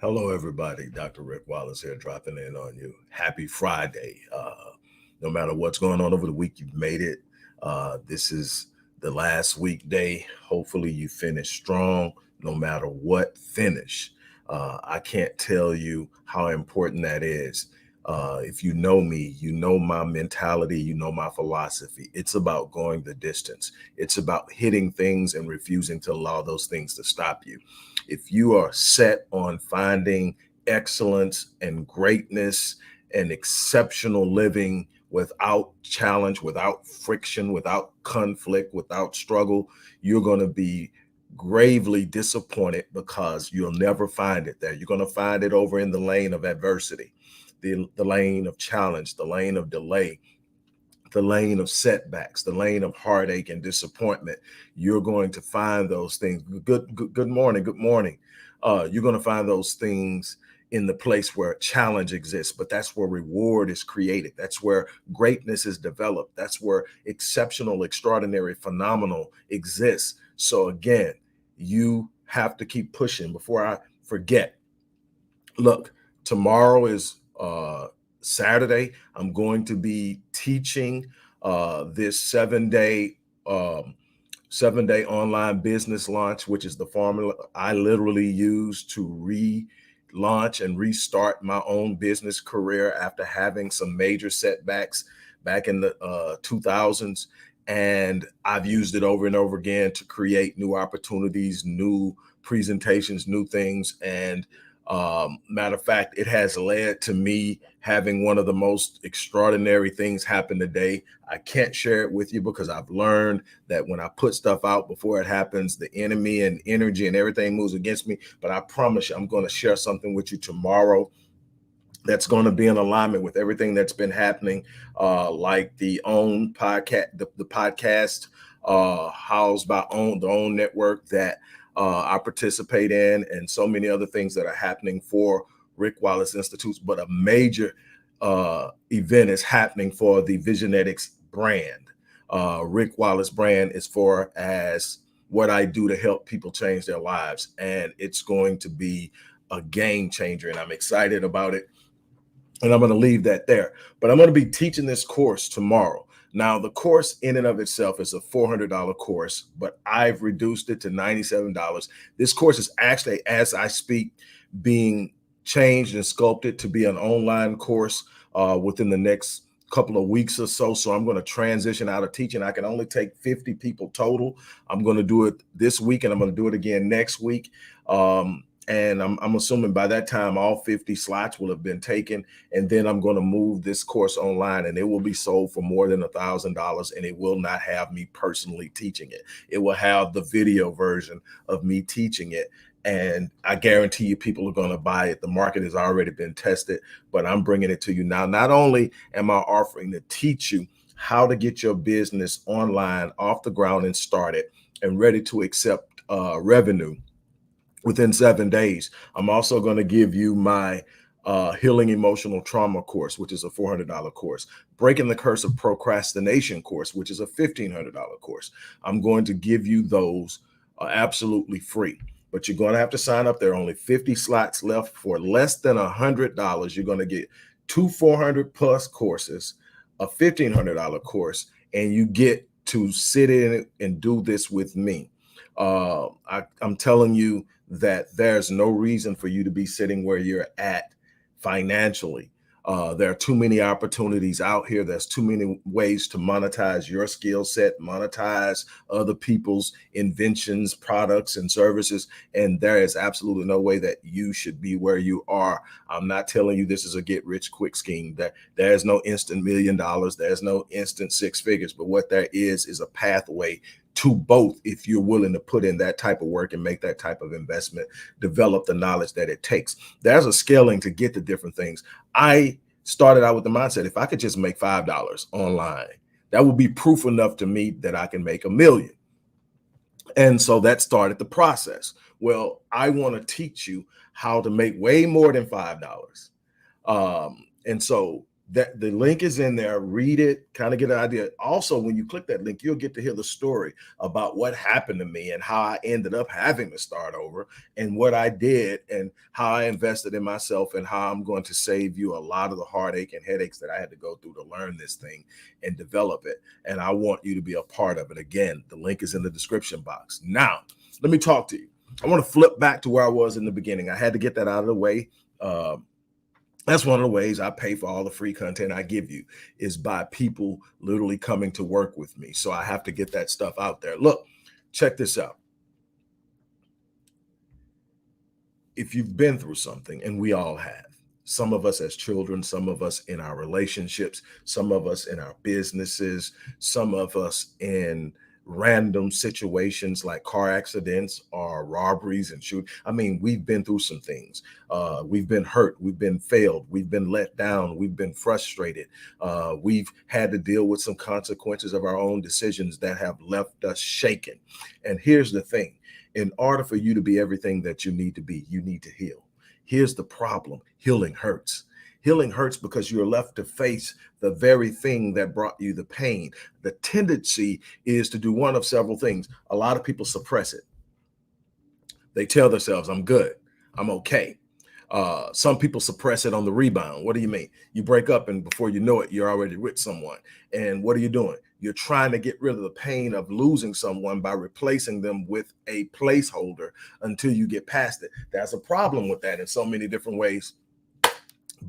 Hello, everybody. Dr. Rick Wallace here, dropping in on you. Happy Friday. No matter what's going on over the week, you've made it. This is the last weekday. Hopefully, you finish strong, no matter what. Finish. I can't tell you how important that is. If you know me, you know my mentality, you know my philosophy. It's about going the distance. It's about hitting things and refusing to allow those things to stop you. If you are set on finding excellence and greatness and exceptional living without challenge, without friction, without conflict, without struggle, you're going to be gravely disappointed because you'll never find it there. You're going to find it over in the lane of adversity, the lane of challenge, the lane of delay, the lane of setbacks, the lane of heartache and disappointment. You're going to find those things. Good morning. Good morning. You're going to find those things in the place where challenge exists, but that's where reward is created. That's where greatness is developed. That's where exceptional, extraordinary, phenomenal exists. So again, you have to keep pushing. Before I forget, look, tomorrow is Saturday. I'm going to be teaching this 7-day online business launch, which is the formula I literally use to relaunch and restart my own business career after having some major setbacks back in the 2000s. And I've used it over and over again to create new opportunities, new presentations, new things. And matter of fact, it has led to me having one of the most extraordinary things happen today. I can't share it with you because I've learned that when I put stuff out before it happens, the enemy and energy and everything moves against me. But I promise you, I'm going to share something with you tomorrow that's going to be in alignment with everything that's been happening, like the own podcast, the podcast housed by the own network that I participate in, and so many other things that are happening for Rick Wallace Institutes. But a major event is happening for the Visionetics brand. Rick Wallace brand is for as what I do to help people change their lives, and it's going to be a game changer, and I'm excited about it. And I'm going to leave that there. But I'm going to be teaching this course tomorrow. Now, the course in and of itself is a $400 course, but I've reduced it to $97. This course is actually, as I speak, being changed and sculpted to be an online course within the next couple of weeks or so. So I'm going to transition out of teaching. I can only take 50 people total. I'm going to do it this week, and I'm going to do it again next week. And I'm assuming by that time, all 50 slots will have been taken. And then I'm going to move this course online, and it will be sold for more than $1,000. And it will not have me personally teaching it. It will have the video version of me teaching it. And I guarantee you people are going to buy it. The market has already been tested, but I'm bringing it to you now. Not only am I offering to teach you how to get your business online, off the ground, and started and ready to accept revenue within 7 days. I'm also going to give you my Healing Emotional Trauma course, which is a $400 course, Breaking the Curse of Procrastination course, which is a $1,500 course. I'm going to give you those absolutely free, but you're going to have to sign up. There are only 50 slots left. For less than $100. You're going to get two 400 plus courses, a $1,500 course, and you get to sit in it and do this with me. I'm telling you that there's no reason for you to be sitting where you're at financially. There are too many opportunities out here. There's too many ways to monetize your skill set, monetize other people's inventions, products, and services. And there is absolutely no way that you should be where you are. I'm not telling you this is a get rich quick scheme. That there's no instant $1 million. There's no instant six figures. But what there is a pathway to both if you're willing to put in that type of work and make that type of investment, develop the knowledge that it takes. There's a scaling to get to different things. I started out with the mindset, if I could just make $5 online, that would be proof enough to me that I can make $1 million. And so that started the process. Well, I want to teach you how to make way more than $5. And so That the link is in there. Read it, kind of get an idea. Also, when you click that link, you'll get to hear the story about what happened to me and how I ended up having to start over and what I did and how I invested in myself and how I'm going to save you a lot of the heartache and headaches that I had to go through to learn this thing and develop it. And I want you to be a part of it. Again, the link is in the description box. Now, let me talk to you. I want to flip back to where I was in the beginning. I had to get that out of the way. That's one of the ways I pay for all the free content I give you is by people literally coming to work with me. So I have to get that stuff out there. Look, check this out. If you've been through something, and we all have, some of us as children, some of us in our relationships, some of us in our businesses, some of us in random situations like car accidents or robberies and shoot. I mean, we've been through some things. We've been hurt. We've been failed. We've been let down. We've been frustrated. We've had to deal with some consequences of our own decisions that have left us shaken. And here's the thing. In order for you to be everything that you need to be, you need to heal. Here's the problem. Healing hurts. Healing hurts because you're left to face the very thing that brought you the pain. The tendency is to do one of several things. A lot of people suppress it. They tell themselves, I'm good. I'm okay. Some people suppress it on the rebound. What do you mean? You break up and before you know it, you're already with someone. And what are you doing? You're trying to get rid of the pain of losing someone by replacing them with a placeholder until you get past it. There's a problem with that in so many different ways.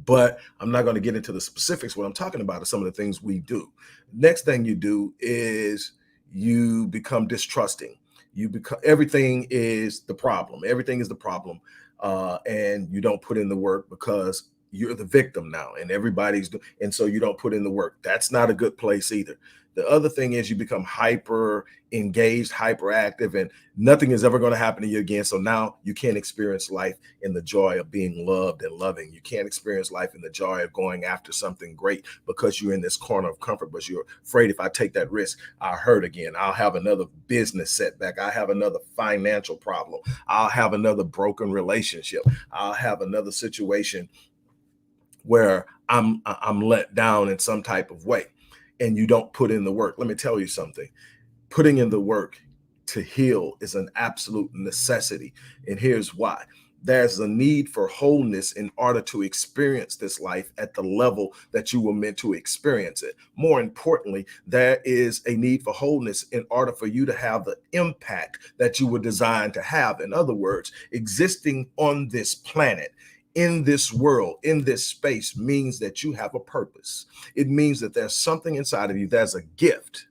But I'm not going to get into the specifics. What I'm talking about is some of the things we do. Next thing you do is you become distrusting. You become everything is the problem. Everything is the problem. And you don't put in the work because you're the victim now and everybody's doing, and so you don't put in the work. That's not a good place either. The other thing is you become hyper engaged, hyperactive, and nothing is ever going to happen to you again. So now you can't experience life in the joy of being loved and loving. You can't experience life in the joy of going after something great because you're in this corner of comfort, but you're afraid if I take that risk, I'll hurt again. I'll have another business setback. I'll have another financial problem. I'll have another broken relationship. I'll have another situation where I'm let down in some type of way. And you don't put in the work. Let me tell you something. Putting in the work to heal is an absolute necessity. And here's why. There's a need for wholeness in order to experience this life at the level that you were meant to experience it. More importantly, there is a need for wholeness in order for you to have the impact that you were designed to have. In other words, existing on this planet, in this world, in this space means that you have a purpose. It means that there's something inside of you. There's a gift.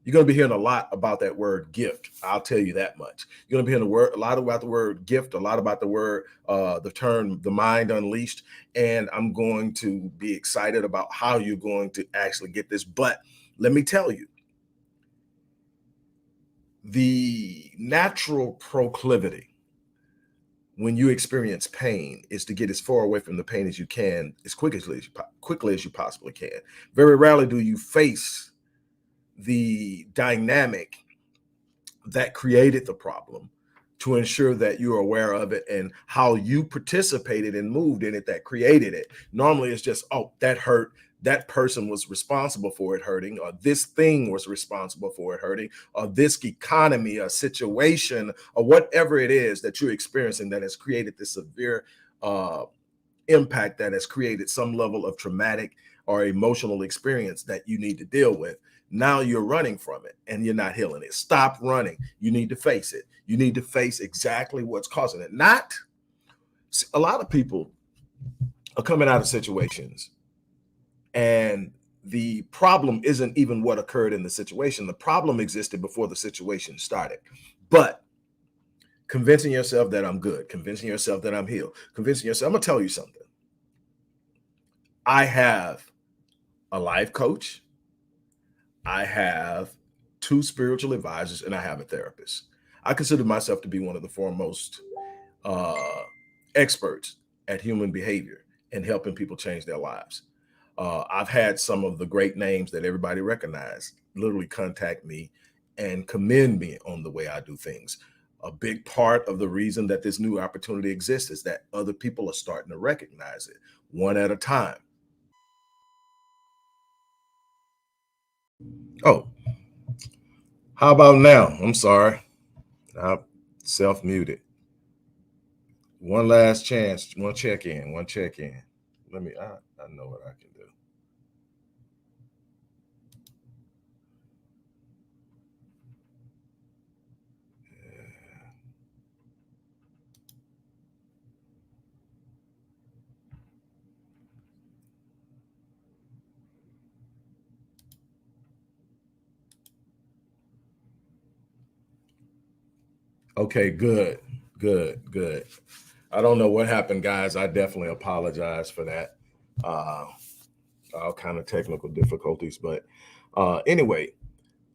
You're going to be hearing a lot about that word gift. I'll tell you that much. You're going to be hearing a lot about the word gift, a lot about the word, the term, the mind unleashed. And I'm going to be excited about how you're going to actually get this. But let me tell you, the natural proclivity when you experience pain is to get as far away from the pain as you can, as quickly as you possibly can. Very rarely do you face the dynamic that created the problem to ensure that you're aware of it and how you participated and moved in it that created it. Normally it's just, oh, that hurt. That person was responsible for it hurting, or this thing was responsible for it hurting, or this economy, or situation, or whatever it is that you're experiencing that has created this severe impact that has created some level of traumatic or emotional experience that you need to deal with. Now you're running from it and you're not healing it. Stop running. You need to face it. You need to face exactly what's causing it. Not a lot of people are coming out of situations and the problem isn't even what occurred in the situation. The problem existed before the situation started. But convincing yourself that I'm good, convincing yourself that I'm healed, convincing yourself, I'm going to tell you something. I have a life coach. I have 2 spiritual advisors, and I have a therapist. I consider myself to be one of the foremost experts at human behavior and helping people change their lives. I've had some of the great names that everybody recognizes literally contact me and commend me on the way I do things. A big part of the reason that this new opportunity exists is that other people are starting to recognize it one at a time. Oh, how about now? I'm sorry. I'm self muted. One last chance. One check in. One check in. Let me, I know what I can do. Okay, good, good, good. I don't know what happened, guys. I definitely apologize for that. Uh, all kind of technical difficulties, but anyway,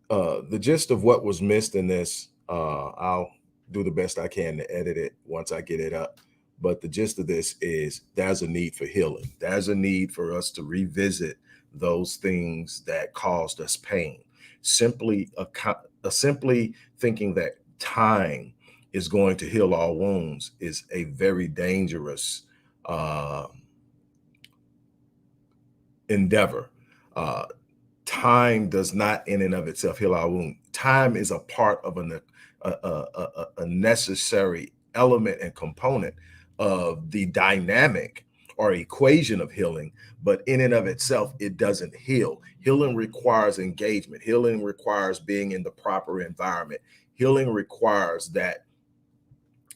the gist of what was missed in this, I'll do the best I can to edit it once I get it up. But the gist of this is there's a need for healing. There's a need for us to revisit those things that caused us pain. Simply, simply thinking that time is going to heal all wounds is a very dangerous uh, endeavor. Uh, Time does not in and of itself heal our wound. Time is a part of a necessary element and component of the dynamic or equation of healing, but in and of itself, it doesn't heal. Healing requires engagement. Healing requires being in the proper environment. Healing requires that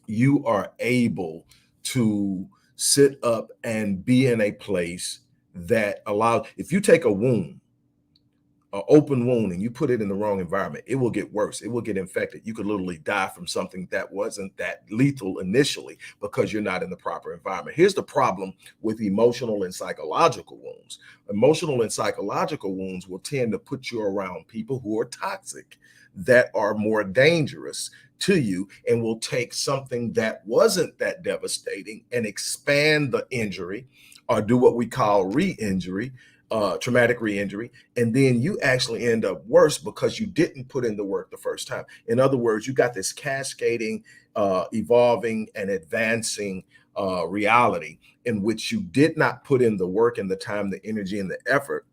you are able to sit up and be in a place that allows, if you take a wound, an open wound, and you put it in the wrong environment, it will get worse. It will get infected. You could literally die from something that wasn't that lethal initially because you're not in the proper environment. Here's the problem with emotional and psychological wounds. Emotional and psychological wounds will tend to put you around people who are toxic, that are more dangerous to you, and will take something that wasn't that devastating and expand the injury or do what we call re-injury, traumatic re-injury, and then you actually end up worse because you didn't put in the work the first time. In other words, you got this cascading, evolving, and advancing reality in which you did not put in the work and the time, the energy, and the effort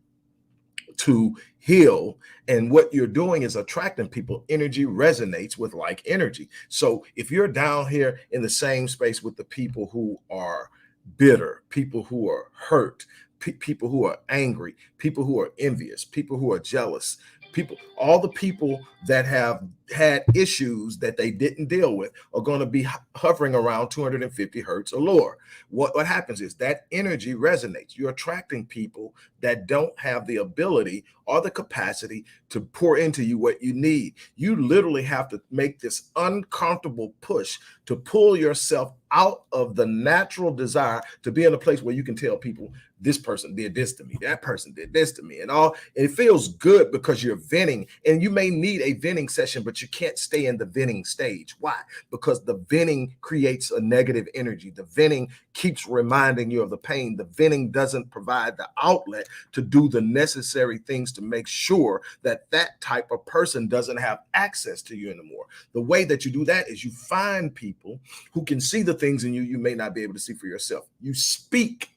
to heal. And what you're doing is attracting people. Energy resonates with like energy. So if you're down here in the same space with the people who are bitter, people who are hurt, people who are angry, people who are envious, people who are jealous, people, all the people that have had issues that they didn't deal with are going to be hovering around 250 hertz or lower. What happens is that energy resonates. You're attracting people that don't have the ability or the capacity to pour into you what you need. You literally have to make this uncomfortable push to pull yourself out of the natural desire to be in a place where you can tell people, this person did this to me, that person did this to me, and all. It feels good because you're venting, and you may need a venting session, but you can't stay in the venting stage. Why? Because the venting creates a negative energy. The venting keeps reminding you of the pain. The venting doesn't provide the outlet to do the necessary things to make sure that that type of person doesn't have access to you anymore. The way that you do that is you find people who can see the things in you you may not be able to see for yourself. You speak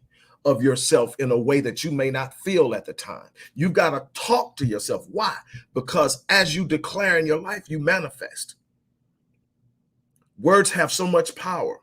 of yourself in a way that you may not feel at the time. You've got to talk to yourself. Why? Because as you declare in your life, you manifest. Words have so much power.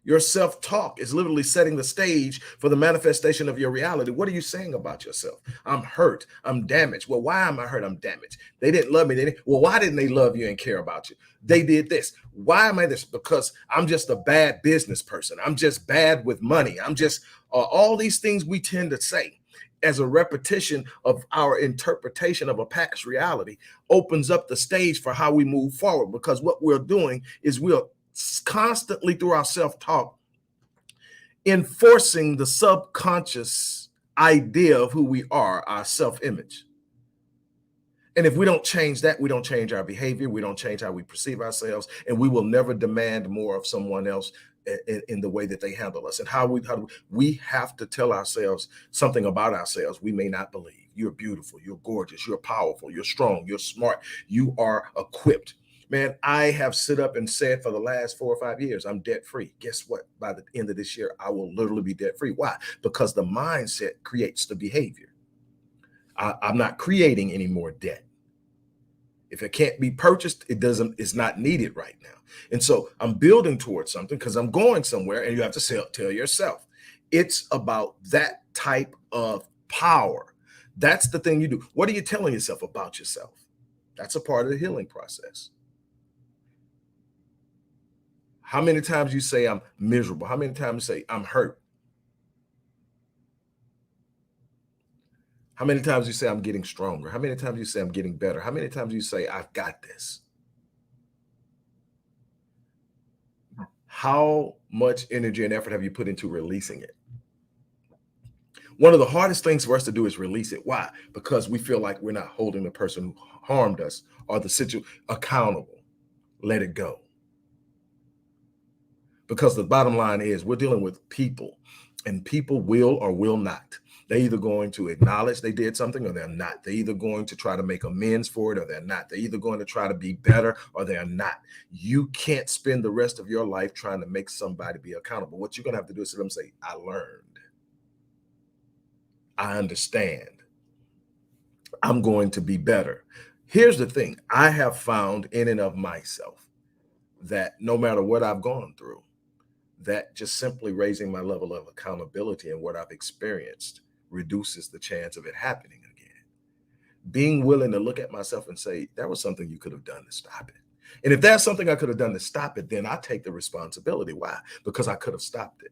Your self talk is literally setting the stage for the manifestation of your reality. What are you saying about yourself? I'm hurt. I'm damaged. Well, why am I hurt? I'm damaged. They didn't love me. Well, why didn't they love you and care about you? They did this. Why am I this? Because I'm just a bad business person. I'm just bad with money. I'm just all these things we tend to say as a repetition of our interpretation of a past reality opens up the stage for how we move forward. Because what we're doing is we're constantly through our self-talk enforcing the subconscious idea of who we are, our self-image. And if we don't change that, we don't change our behavior, we don't change how we perceive ourselves, and we will never demand more of someone else in the way that they handle us. And we have to tell ourselves something about ourselves we may not believe. You're beautiful, you're gorgeous, you're powerful, you're strong, you're smart, you are equipped. Man, I have stood up and said for the last 4 or 5 years, I'm debt free. Guess what? By the end of this year, I will literally be debt free. Why? Because the mindset creates the behavior. I'm not creating any more debt. If it can't be purchased, it's not needed right now. And so I'm building towards something because I'm going somewhere, and you have to tell yourself it's about that type of power. That's the thing you do. What are you telling yourself about yourself? That's a part of the healing process. How many times you say I'm miserable? How many times you say I'm hurt? How many times you say I'm getting stronger? How many times you say I'm getting better? How many times you say I've got this? How much energy and effort have you put into releasing it? One of the hardest things for us to do is release it. Why? Because we feel like we're not holding the person who harmed us or the situation accountable. Let it go. Because the bottom line is we're dealing with people, and people will or will not. They're either going to acknowledge they did something or they're not. They're either going to try to make amends for it or they're not. They're either going to try to be better or they're not. You can't spend the rest of your life trying to make somebody be accountable. What you're going to have to do is sit them and say, I learned. I understand. I'm going to be better. Here's the thing I have found in and of myself that no matter what I've gone through, that just simply raising my level of accountability and what I've experienced reduces the chance of it happening again. Being willing to look at myself and say, that was something you could have done to stop it. And if that's something I could have done to stop it, then I take the responsibility. Why? Because I could have stopped it.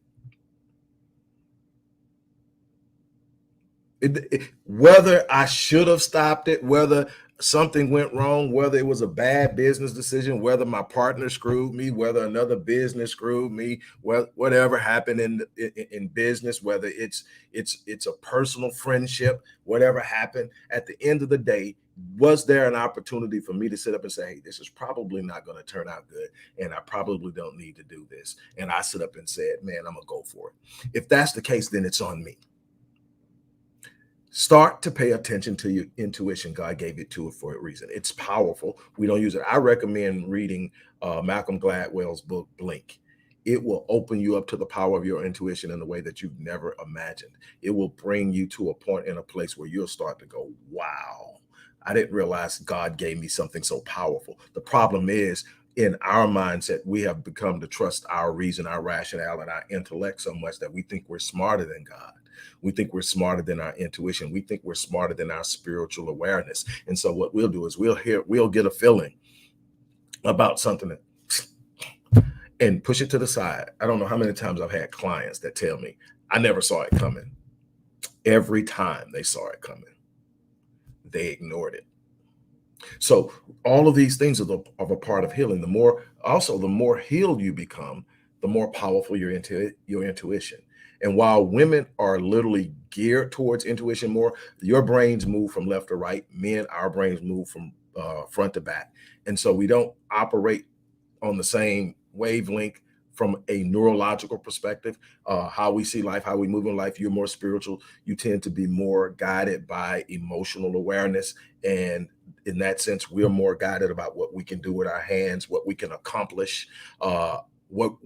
Whether I should have stopped it, whether something went wrong, whether it was a bad business decision, whether my partner screwed me, whether another business screwed me, whatever happened in business, whether it's a personal friendship, whatever happened, at the end of the day, was there an opportunity for me to sit up and say, hey, this is probably not going to turn out good, and I probably don't need to do this? And I sit up and said, man, I'm gonna go for it. If that's the case, then it's on me. Start to pay attention to your intuition. God gave it to it for a reason. It's powerful. We don't use it. I recommend reading Malcolm Gladwell's book, Blink. It will open you up to the power of your intuition in a way that you've never imagined. It will bring you to a point in a place where you'll start to go, wow, I didn't realize God gave me something so powerful. The problem is, in our mindset, we have become to trust our reason, our rationale, and our intellect so much that we think we're smarter than God. We think we're smarter than our intuition. We think we're smarter than our spiritual awareness. And so what we'll do is we'll get a feeling about something and push it to the side. I don't know how many times I've had clients that tell me, I never saw it coming. Every time they saw it coming, they ignored it. So all of these things are a part of healing. The more healed you become, the more powerful your intuition. And while women are literally geared towards intuition more, your brains move from left to right. Men, our brains move from front to back. And so we don't operate on the same wavelength from a neurological perspective. How we see life, how we move in life. You're more spiritual. You tend to be more guided by emotional awareness. And in that sense, we're more guided about what we can do with our hands, what we can accomplish. What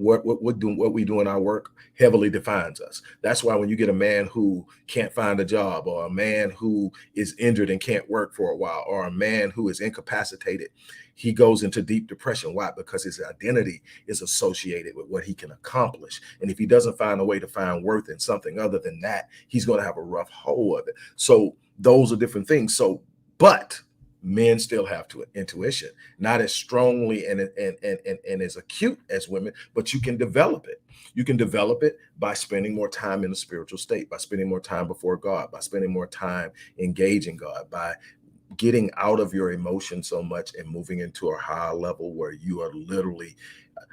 we do in our work heavily defines us. That's why when you get a man who can't find a job, or a man who is injured and can't work for a while, or a man who is incapacitated, he goes into deep depression. Why? Because his identity is associated with what he can accomplish. And if he doesn't find a way to find worth in something other than that, he's going to have a rough hold of it. So those are different things. But men still have intuition, not as strongly and as acute as women, but you can develop it. You can develop it by spending more time in a spiritual state, by spending more time before God, by spending more time engaging God, by getting out of your emotions so much and moving into a higher level where you are literally,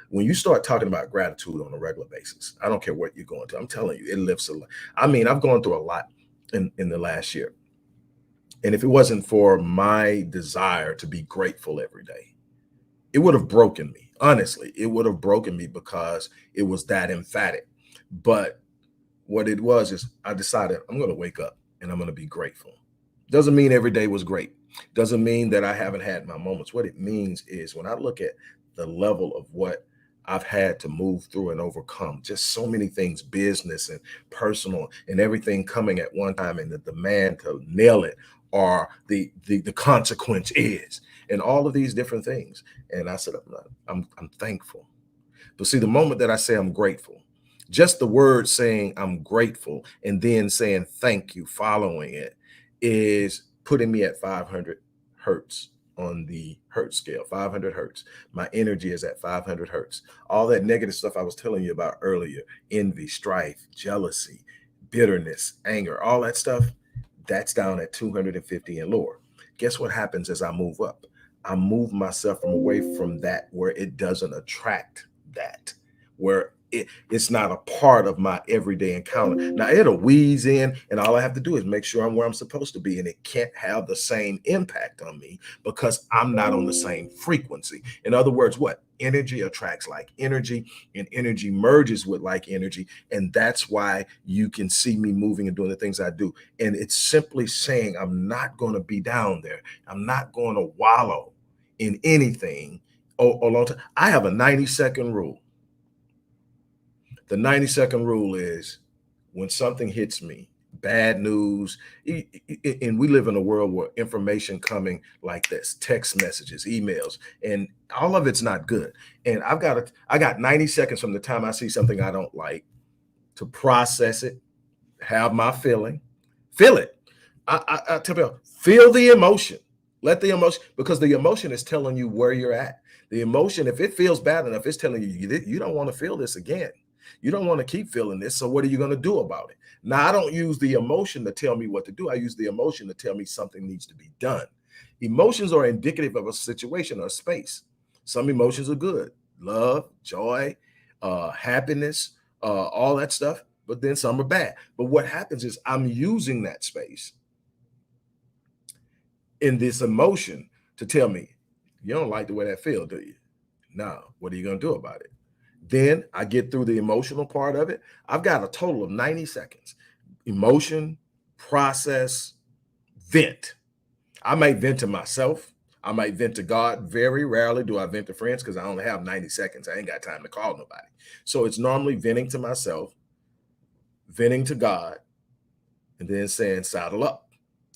when you start talking about gratitude on a regular basis, I don't care what you're going to, I'm telling you, it lifts a lot. I mean, I've gone through a lot in the last year. And if it wasn't for my desire to be grateful every day, it would have broken me. Honestly, it would have broken me because it was that emphatic. But what it was is I decided I'm going to wake up and I'm going to be grateful. Doesn't mean every day was great. Doesn't mean that I haven't had my moments. What it means is when I look at the level of what I've had to move through and overcome just so many things, business and personal and everything coming at one time, and the demand to nail it, or the consequence is, and all of these different things. And I said, I'm thankful. But see, the moment that I say I'm grateful, just the word saying I'm grateful and then saying thank you following it is putting me at 500 hertz on the hertz scale. 500 hertz. My energy is at 500 hertz. All that negative stuff I was telling you about earlier, envy, strife, jealousy, bitterness, anger, all that stuff, that's down at 250 and lower. Guess what happens as I move up? I move myself from away from that, where it doesn't attract that, where it's not a part of my everyday encounter. Now it'll wheeze in, and all I have to do is make sure I'm where I'm supposed to be, and it can't have the same impact on me because I'm not on the same frequency. In other words, what? Energy attracts like energy, and energy merges with like energy. And that's why you can see me moving and doing the things I do. And it's simply saying I'm not going to be down there. I'm not going to wallow in anything a long time. I have a 90-second rule. The 90-second rule is when something hits me, bad news, and we live in a world where information coming like this, text messages, emails, and all of it's not good. And I got 90 seconds from the time I see something I don't like to process it, have my feeling, feel it. I tell people, feel the emotion. Let the emotion, because the emotion is telling you where you're at. The emotion, if it feels bad enough, it's telling you you don't want to feel this again. You don't want to keep feeling this. So what are you going to do about it? Now, I don't use the emotion to tell me what to do. I use the emotion to tell me something needs to be done. Emotions are indicative of a situation or space. Some emotions are good, love, joy, happiness, all that stuff. But then some are bad. But what happens is I'm using that space in this emotion to tell me, you don't like the way that feels, do you? Now, what are you going to do about it? Then I get through the emotional part of it. I've got a total of 90 seconds. Emotion, process, vent. I might vent to myself. I might vent to God. Very rarely do I vent to friends because I only have 90 seconds. I ain't got time to call nobody. So it's normally venting to myself, venting to God, and then saying, saddle up.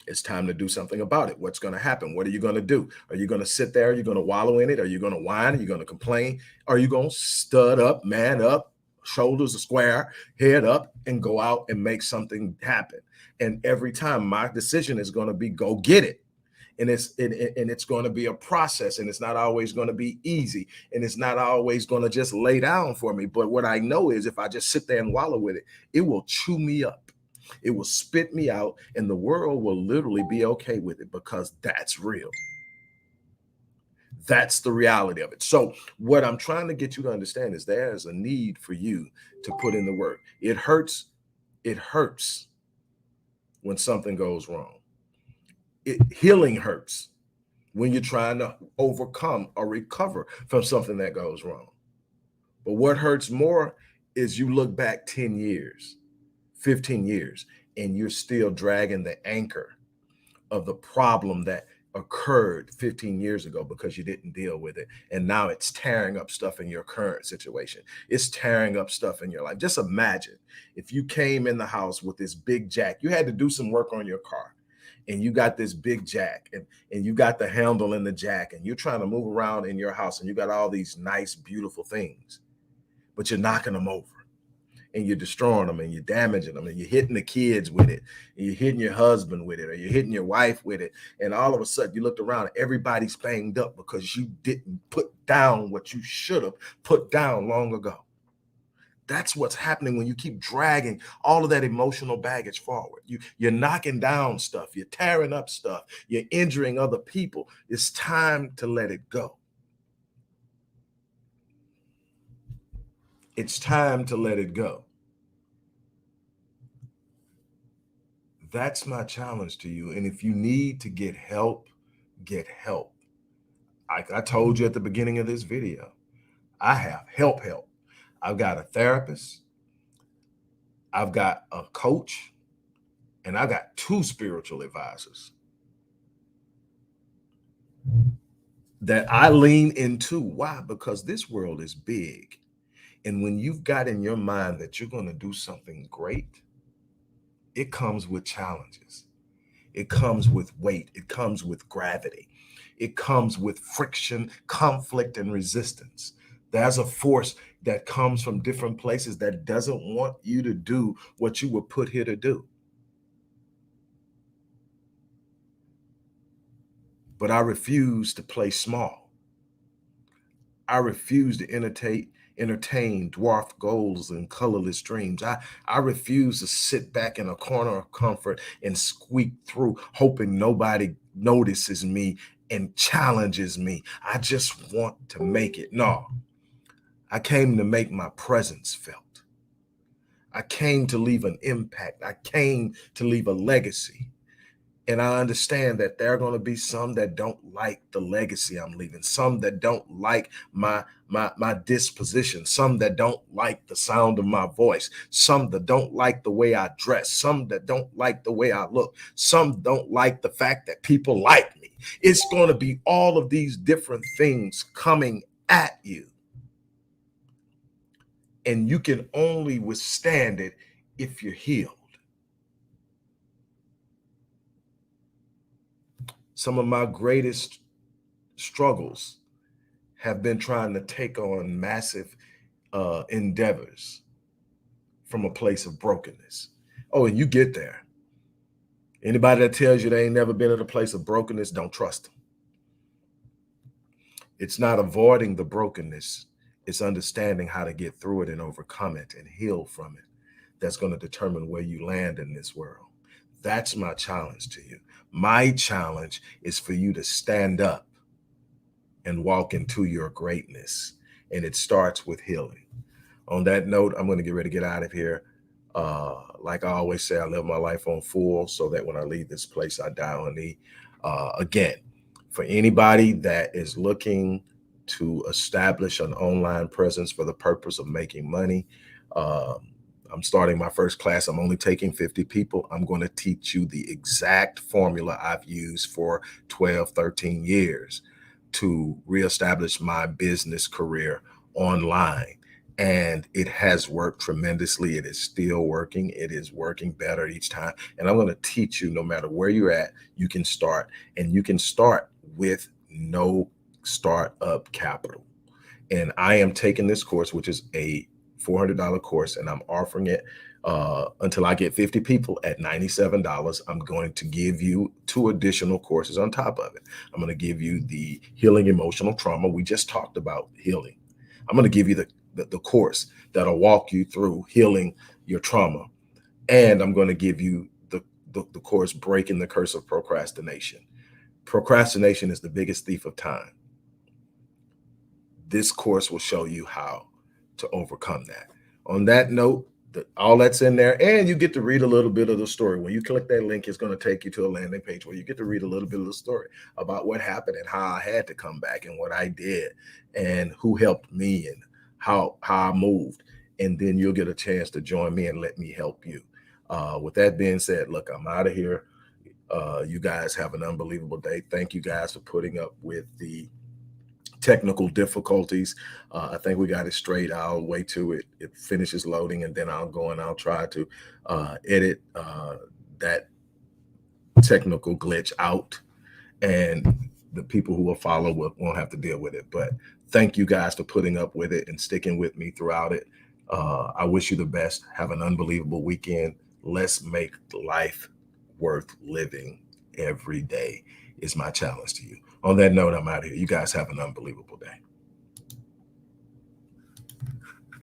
It's time to do something about it. What's going to happen? What are you going to do? Are you going to sit there? Are you going to wallow in it? Are you going to whine? Are you going to complain? Are you going to stud up, man up, shoulders square, head up, and go out and make something happen? And every time my decision is going to be go get it. And it's going to be a process, and it's not always going to be easy, and it's not always going to just lay down for me. But what I know is if I just sit there and wallow with it, it will chew me up. It will spit me out, and the world will literally be okay with it because that's real. That's the reality of it. So, what I'm trying to get you to understand is there's a need for you to put in the work. It hurts. It hurts when something goes wrong. Healing hurts when you're trying to overcome or recover from something that goes wrong. But what hurts more is you look back 10 years, 15 years, and you're still dragging the anchor of the problem that occurred 15 years ago because you didn't deal with it. And now it's tearing up stuff in your current situation. It's tearing up stuff in your life. Just imagine if you came in the house with this big jack, you had to do some work on your car. And you got this big jack, and you got the handle in the jack, and you're trying to move around in your house, and you got all these nice, beautiful things, but you're knocking them over, and you're destroying them, and you're damaging them, and you're hitting the kids with it, and you're hitting your husband with it, or you're hitting your wife with it. And all of a sudden you looked around, everybody's banged up because you didn't put down what you should have put down long ago. That's what's happening when you keep dragging all of that emotional baggage forward. You're knocking down stuff, you're tearing up stuff, you're injuring other people. It's time to let it go. It's time to let it go. That's my challenge to you. And if you need to get help, get help. I told you at the beginning of this video, I have help. I've got a therapist, I've got a coach, and I've got 2 spiritual advisors. that I lean into. Why? Because this world is big. And when you've got in your mind that you're going to do something great, it comes with challenges. It comes with weight. It comes with gravity. It comes with friction, conflict, and resistance. There's a force that comes from different places that doesn't want you to do what you were put here to do. But I refuse to play small. I refuse to entertain dwarfed goals and colorless dreams. I refuse to sit back in a corner of comfort and squeak through, hoping nobody notices me and challenges me. I just want to make it. No, I came to make my presence felt. I came to leave an impact. I came to leave a legacy. And I understand that there are going to be some that don't like the legacy I'm leaving, some that don't like my disposition, some that don't like the sound of my voice, some that don't like the way I dress, some that don't like the way I look, some don't like the fact that people like me. It's going to be all of these different things coming at you. And you can only withstand it if you're healed. Some of my greatest struggles have been trying to take on massive endeavors from a place of brokenness. Oh, and you get there. Anybody that tells you they ain't never been at a place of brokenness, don't trust them. It's not avoiding the brokenness. It's understanding how to get through it and overcome it and heal from it. That's going to determine where you land in this world. That's my challenge to you. My challenge is for you to stand up and walk into your greatness. And it starts with healing. On that note, I'm going to get ready to get out of here. Like I always say, I live my life on full so that when I leave this place, I die on E. Again, for anybody that is looking to establish an online presence for the purpose of making money, I'm starting my first class. I'm only taking 50 people. I'm going to teach you the exact formula I've used for 12, 13 years to reestablish my business career online. And it has worked tremendously. It is still working. It is working better each time. And I'm going to teach you, no matter where you're at, you can start. And you can start with no startup capital. And I am taking this course, which is a $400 course, and I'm offering it until I get 50 people at $97. I'm going to give you 2 additional courses on top of it. I'm going to give you the healing emotional trauma. We just talked about healing. I'm going to give you the course that'll walk you through healing your trauma. And I'm going to give you the course breaking the curse of procrastination. Procrastination is the biggest thief of time. This course will show you how to overcome that. On that note, all that's in there, and you get to read a little bit of the story. When you click that link, it's going to take you to a landing page where you get to read a little bit of the story about what happened and how I had to come back and what I did and who helped me and how I moved. And then you'll get a chance to join me and let me help you. With that being said, look, I'm out of here. You guys have an unbelievable day. Thank you guys for putting up with the technical difficulties. I think we got it straight. I'll wait till it finishes loading, and then I'll go and I'll try to edit that technical glitch out, and the people who will follow won't have to deal with it. But thank you guys for putting up with it and sticking with me throughout it. I wish you the best. Have an unbelievable weekend. Let's make life worth living every day is my challenge to you. On that note, I'm out of here. You guys have an unbelievable day.